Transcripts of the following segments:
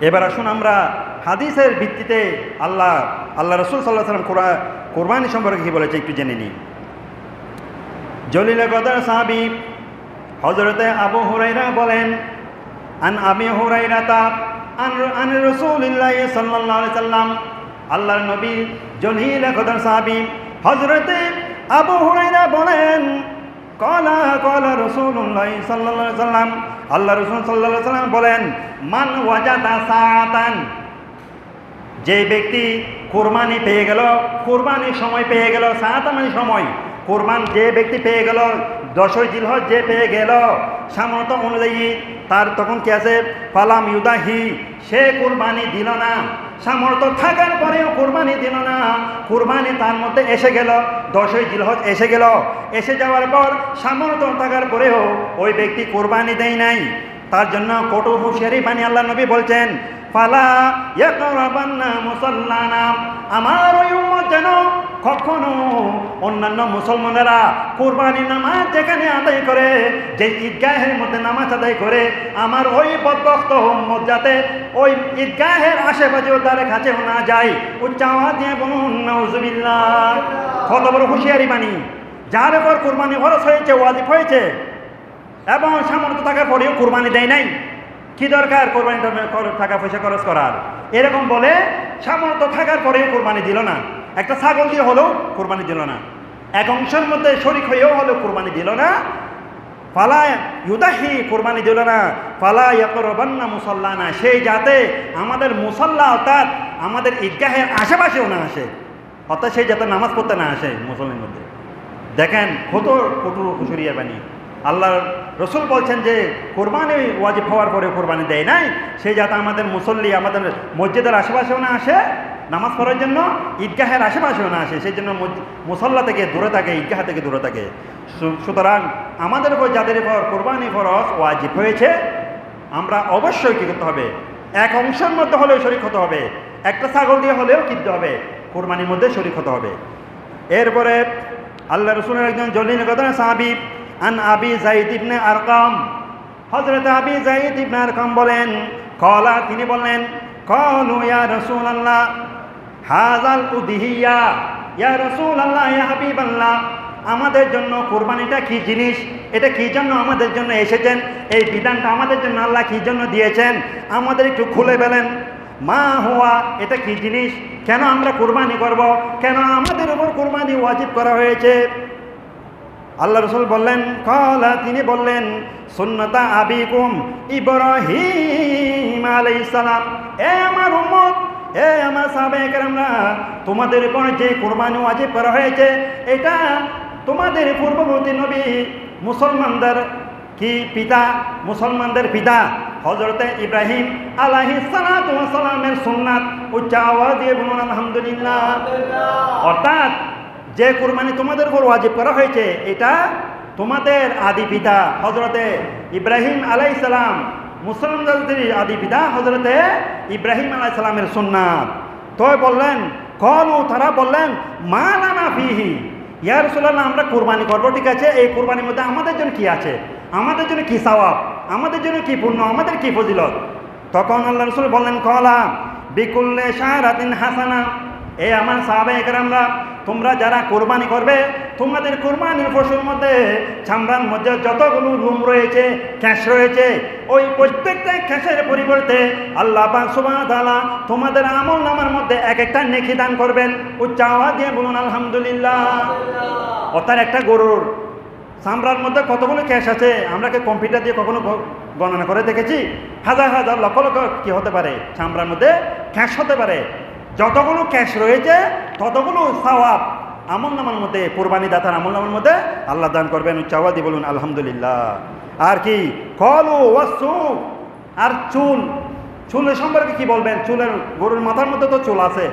এবার আসুন আমরা হাদিসের ভিত্তিতে আল্লাহ রসুল সাল্লাহ সাল্লাম কোরবানি সম্পর্কে কী বলেছে একটু জেনে নিই। জলিল কদর সাহাবী হযরতে আবু হুরায়রা বলেন, আন আবি হুরায়রাতা আন রাসূলিল্লাহ সাল্লাল্লাহু আলাইহি সাল্লাম, আল্লাহর নবী জলিল কদর সাহাবী হযরতে আবু হুরায়রা বলেন, ক্বালা রাসূলুল্লাহ সাল্লাল্লাহু আলাইহি সাল্লাম, আল্লাহ রাসূল সাল্লাল্লাহু আলাইহি সাল্লাম বলেন, মান ওয়াজাদা সাআতান, যে ব্যক্তি কোরবানি পেয়ে গেল, কোরবানির সময় পেয়ে গেল, সাআতা মানে সময়, কোরবান যে ব্যক্তি পেয়ে গেল, 10ই জিলহজ যে পেয়ে গেল সামর্থ্য অনুযায়ী, তার তখন কি আছে, ফালাম ইউদাহি, সে কোরবানি দিল না, সামর্থ্য থাকার পরেও কোরবানি দিল না, কোরবানি তার মধ্যে এসে গেল, 10ই জিলহজ এসে গেল, এসে যাওয়ার পর সামর্থ্য থাকার পরেও ওই ব্যক্তি কোরবানি দেয় নাই, তার জন্য কঠোর হুঁশিয়ারি বাণী আল্লাহ নবী বলছেন, ফালা ইয়াকরাবান্না মুসাল্লানা, আমার ওই উম্মত যেন কখনো অন্যান্য মুসলমানেরা কুরবানি নামাজ যেখানে আদায় করে, যে ঈদগাহের মধ্যে নামাজ আদায় করে, আমার ওই বদবক্ত উম্মত যাতে ওই ঈদগাহের আশেপাশে তার কাছেও না যায়। উচ্চ আওয়াজ দিয়ে বলুন নাউজুবিল্লাহ। কত বড় হুঁশিয়ারি বাণী! যার উপর কুরবানি ফরজ হয়েছে, ওয়াজিব হয়েছে, এবং সামর্থ্য থাকার পরেও কুরবানি দেয় নাই, কি দরকার কোরবানি টাকা পয়সা খরচ করার? এরকম বলে সামর্থ্য থাকার পরেও কোরবানি দিল না, একটা ছাগল দিয়ে হলেও কোরবানি দিল না, এক অংশের মধ্যে শরিক হয়েও হলেও কোরবানি দিল না, ফালা ইউদাহি, কোরবানি দিল না, ফালা ইয়াকরাবান্না মুসাল্লানা, সেই যাতে আমাদের মুসাল্লা অর্থাৎ আমাদের ঈদগাহের আশেপাশেও না আসে, অর্থাৎ সেই যাতে নামাজ পড়তে না আসে মুসল্লির মধ্যে। দেখেন কঠোর হুঁশিয়ারি বাণী। আল্লাহ রসুল বলছেন যে কোরবানি ওয়াজিব হওয়ার পরে কোরবানি দেয় নাই, সেই যাতে আমাদের মুসল্লি আমাদের মসজিদের আশেপাশেও না আসে নামাজ পড়ার জন্য, ঈদগাহের আশেপাশেও না আসে, সেই জন্য মুসল্লা থেকে দূরে থাকে, ঈদগাহ থেকে দূরে থাকে। সুতরাং আমাদের উপর যাদের উপর কোরবানি ফরজ ওয়াজিব হয়েছে, আমরা অবশ্যই কী করতে হবে, এক অংশের মধ্যে হলেও শরিক হতে হবে, একটা ছাগল দিয়ে হলেও কিনতে হবে, কোরবানির মধ্যে শরিক হতে হবে। এরপরে আল্লাহ রসুলের একজন জলিল কদর সাহাবী আন আবি যায়েদ ইবনে আরকাম, হযরত আবি যায়েদ ইবনে আরকাম বলেন, ক্বালা, তিনি বললেন, ক্বালু ইয়া রাসূলুল্লাহ হাযাল উদহিয়া, ইয়া রাসূলুল্লাহ, ইয়া হাবিবাল্লাহ, আমাদের জন্য কোরবানিটা কি জিনিস, এটা কি জন্য আমাদের জন্য এসেছেন, এই বিধানটা আমাদের জন্য আল্লাহ কি জন্য দিয়েছেন, আমাদের একটু খুলে বলেন। মা হুয়া, এটা কি জিনিস, কেন আমরা কোরবানি করব, কেন আমাদের উপর কোরবানি ওয়াজিব করা হয়েছে? আল্লাহ রসুল বললেন, ক্বালা, তিনি বললেন, সুন্নাতা আবিকুম ইব্রাহিম আলাইহিস সালাম, এ আমার উম্মত, এ আমার সাহাবায়ে কেরামরা, তোমাদের উপর যে কোরবানি ওয়াজিব করা হয়েছে, এটা তোমাদের পূর্ববর্তী নবী মুসলমানদের কি পিতা, মুসলমানদের পিতা হযরতে ইব্রাহিম আলাইহিস সালাতু ওয়াস সালামের সুন্নাত। উচ্চ আওয়াজ দিয়ে বলুন আলহামদুলিল্লাহ। অর্থাৎ যে কোরবানি তোমাদের উপর ওয়াজিব করা হয়েছে, এটা তোমাদের আদি পিতা হযরতে ইব্রাহিম আলাইহিস সালাম, মুসলমানদের আদি পিতা হযরতে ইব্রাহিম আলাইহিস সালামের সুন্নাত। তো বললেন, ক্বালু, তারা বললেন, মা লানা ফিহি, ইয়া রাসূলুল্লাহ, আমরা কোরবানি করব, ঠিক আছে, এই কোরবানির মধ্যে আমাদের জন্য কি আছে, আমাদের জন্য কি সওয়াব, আমাদের জন্য কি পুণ্য, আমাদের কি ফজিলত? তখন আল্লাহ রাসূল বললেন, ক্বালা বিকুল্লি শারাতিন হাসানা, এ আমার সাহাবায়ে কেরামরা, তোমরা যারা কোরবানি করবে, তোমাদের কোরবানির পশুর মধ্যে চামড়ার মধ্যে যতগুলো লোম রয়েছে, ক্যাশ রয়েছে, ওই প্রত্যেকটা ক্যাশের পরিবর্তে আল্লাহ পাক সুবহানাহু ওয়া তাআলা তোমাদের আমলনামার মধ্যে এক একটা নেকি দান করবেন। উচ্চ আওয়াজ দিয়ে বলুন আলহামদুলিল্লাহ। অর্থাৎ একটা গরুর চামড়ার মধ্যে কতগুলো ক্যাশ আছে, আমরা কি কম্পিউটার দিয়ে কখনো গণনা করে দেখেছি? হাজার হাজার লক্ষ লক্ষ কি হতে পারে, চামড়ার মধ্যে ক্যাশ হতে পারে। যতগুলো ক্যাশ রয়েছে ততগুলো সওয়াব আমলনামার মধ্যে, কোরবানি দাতার আমলনামার মধ্যে আল্লাহ দান করবেন। উচ্চ আওয়াজ দিয়ে বলুন আলহামদুলিল্লাহ। আর কি কলু ওয়াসু, আর চুলের সম্পর্কে কি বলবেন? চুলের, গরুর মাথার মধ্যে তো চুল আছে,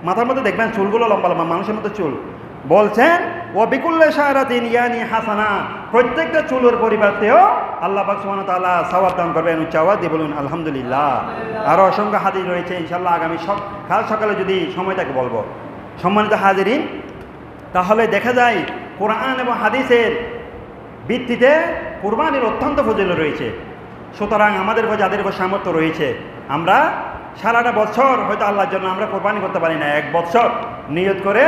মাথার মধ্যে দেখবেন চুলগুলো লম্বা লম্বা, মানুষের মধ্যে চুল। বলছেন ওয়া বিকুল্লি শারাতিন ইয়ানি হাসানা, প্রত্যেকটা চুলের পরিবর্তেও আল্লাহ পাক সুবহানাহু ওয়া তাআলা সওয়াব দান করবেন। উচ্চ আওয়াজ দিয়ে বলুন আলহামদুলিল্লাহ। আরও অসংখ্য হাদিস রয়েছে, ইনশাআল্লাহ আগামী কাল সকালে যদি সময় থাকে বলবো। সম্মানিত হাজিরিন, তাহলে দেখা যায় কোরআন এবং হাদিসের ভিত্তিতে কোরবানির অত্যন্ত ফজিলত রয়েছে। সুতরাং আমাদের যাদের উপর সামর্থ্য রয়েছে, আমরা সারাটা বছর হয়তো আল্লাহর জন্য আমরা কোরবানি করতে পারি না, 1 বছর নিয়ত করে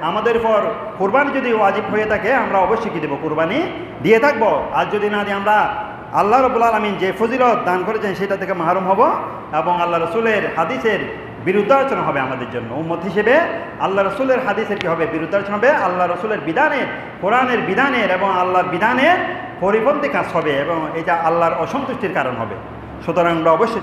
আমাদের উপর কোরবানি যদি ওয়াজিব হয়ে থাকে আমরা অবশ্যই কি দেবো, কোরবানি দিয়ে থাকবো। আর যদি না দিই আমরা আল্লাহ রাব্বুল আলামিন যে ফজিলত দান করেছেন সেটা থেকে মাহরুম হব এবং আল্লাহ রসুলের হাদিসের বিরুদ্ধাচরণ হবে আমাদের জন্য। উম্মত হিসেবে আল্লাহ রসুলের হাদিসের কি হবে, বিরুদ্ধাচরণ হবে। আল্লাহ রসুলের বিধানের, কোরআনের বিধানের এবং আল্লাহর বিধানের পরিপন্থী কাজ হবে এবং এটা আল্লাহর অসন্তুষ্টির কারণ হবে। সুতরাং আমরা অবশ্যই